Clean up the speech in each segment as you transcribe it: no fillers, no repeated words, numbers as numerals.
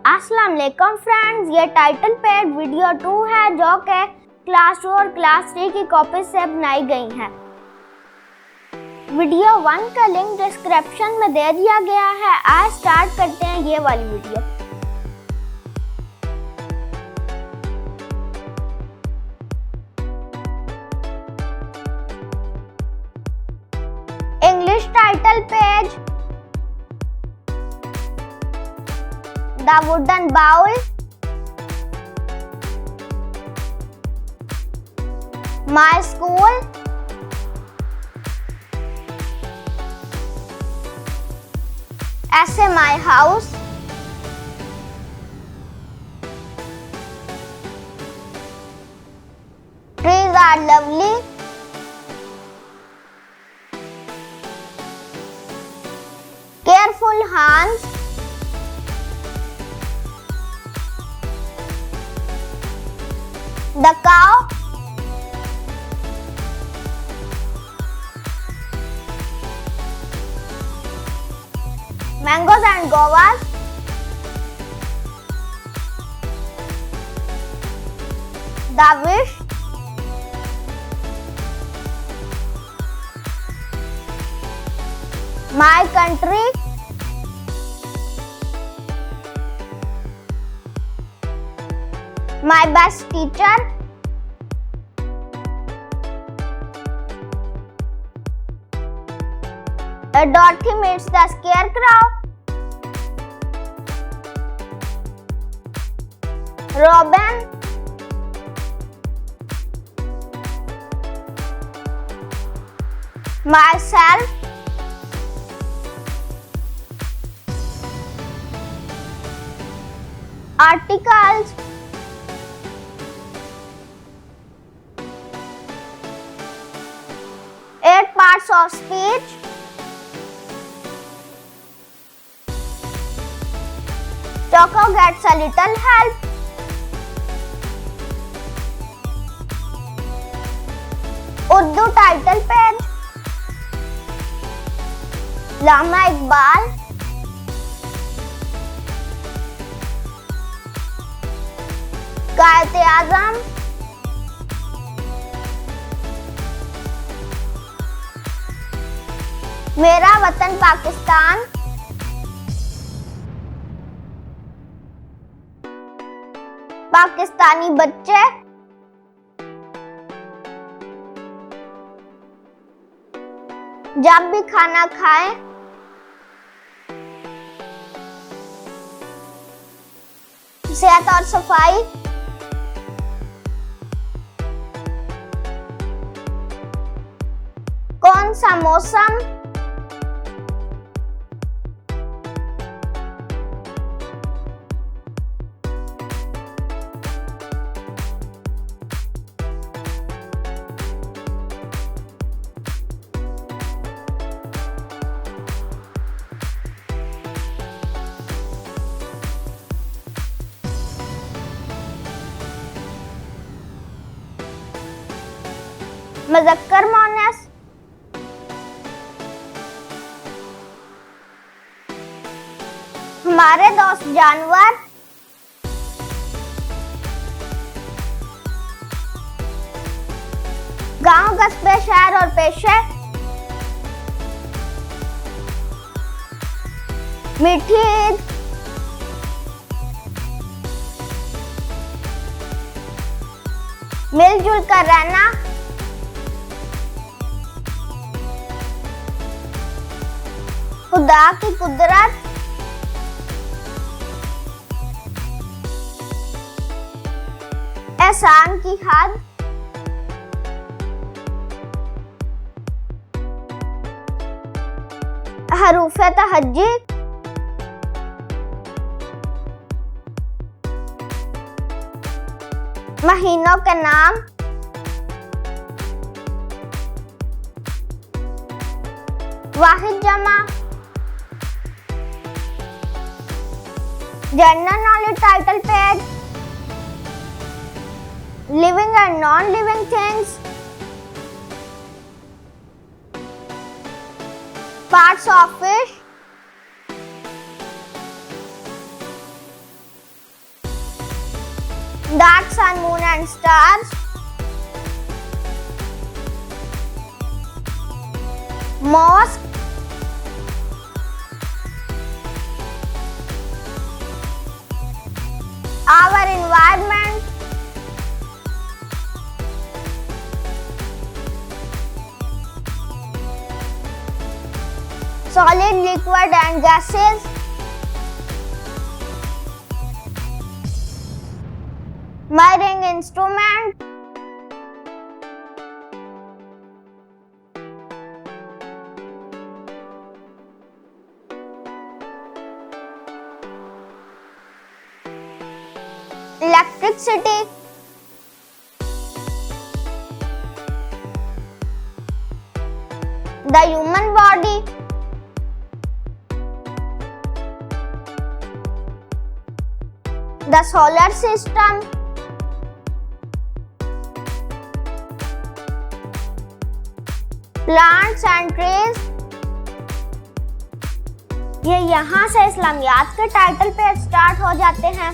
अस्सलाम वालेकुम फ्रेंड्स, ये टाइटल पेड वीडियो 2 है जो कि क्लास 2 और क्लास 3 की कॉपी से बनाई गई है। वीडियो 1 का लिंक डिस्क्रिप्शन में दे दिया गया है। आज स्टार्ट करते हैं ये वाली video. English title page, The wooden bowl, my school, S.St. my house, trees are lovely, careful hands, the cow, mangoes and guavas, the wish, my country, my best teacher, Dorothy meets the scarecrow, Robin, myself, articles, eight parts of speech, Choco gets a little help, Urdu title page, Lama Iqbal, Quaid-e-Azam, मेरा वतन पाकिस्तान, पाकिस्तानी बच्चे, जब भी खाना खाएं, सेहत और सफाई, कौन सा मौसम, मुज़क्कर मोनस, हमारे दोस्त जानवर, गांव कस्बे शहर और पेशे, मीठी ईद, मिलजुल कर रहना, खुदा की कुदरत, एहसान की हद, हरूफे तहज्जी, महीनों के नाम, वाहिद जमा, general knowledge title page, living and non living things, parts of fish, Dark sun, moon and stars. Mosque. Our environment. Solid, liquid and gases. Measuring instrument. Electricity. The human body. The solar system. Plants and trees. ये यहाँ से इस्लामियात के title पे start हो जाते हैं।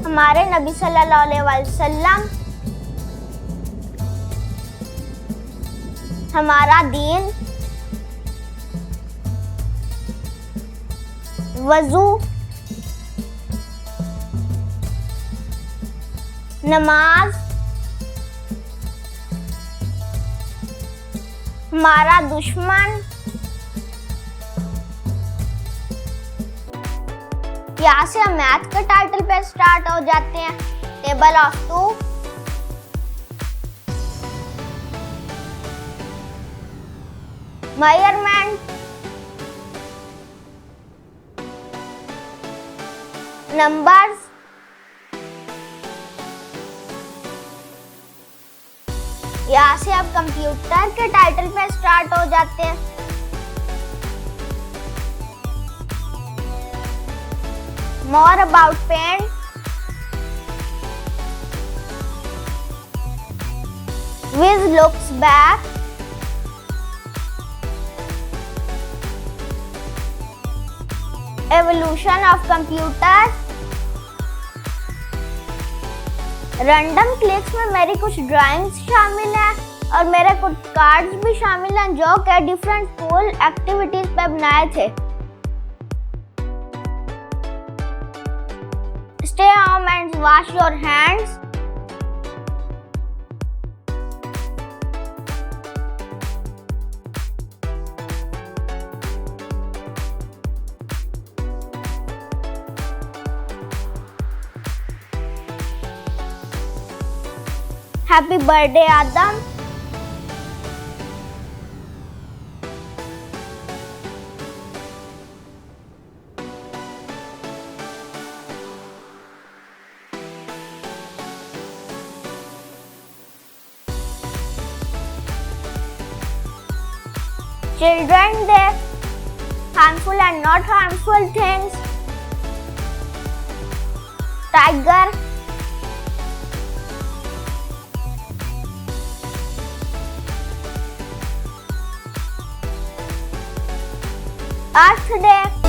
हमारे नबी सल्लल्लाहु अलैहि वसल्लम, हमारा दीन, वजू, नमाज, हमारा दुश्मन। यहाँ से हम मैथ के टाइटल पे स्टार्ट हो जाते हैं। टेबल ऑफ 2, मेजरमेंट, नंबर्स, यहाँ से अब कंप्यूटर के टाइटल पे स्टार्ट हो जाते हैं। More about paint. Whiz looks back. Evolution of computers. Random clicks में मेरी कुछ ड्राइंग्स शामिल हैं और मेरे कुछ कार्ड्स भी शामिल हैं जो कि डिफरेंट स्कूल एक्टिविटीज पे बनाए थे। Stay home and wash your hands. Happy birthday, Adam. Children, they harmful and not harmful things. Tiger. Earth Day.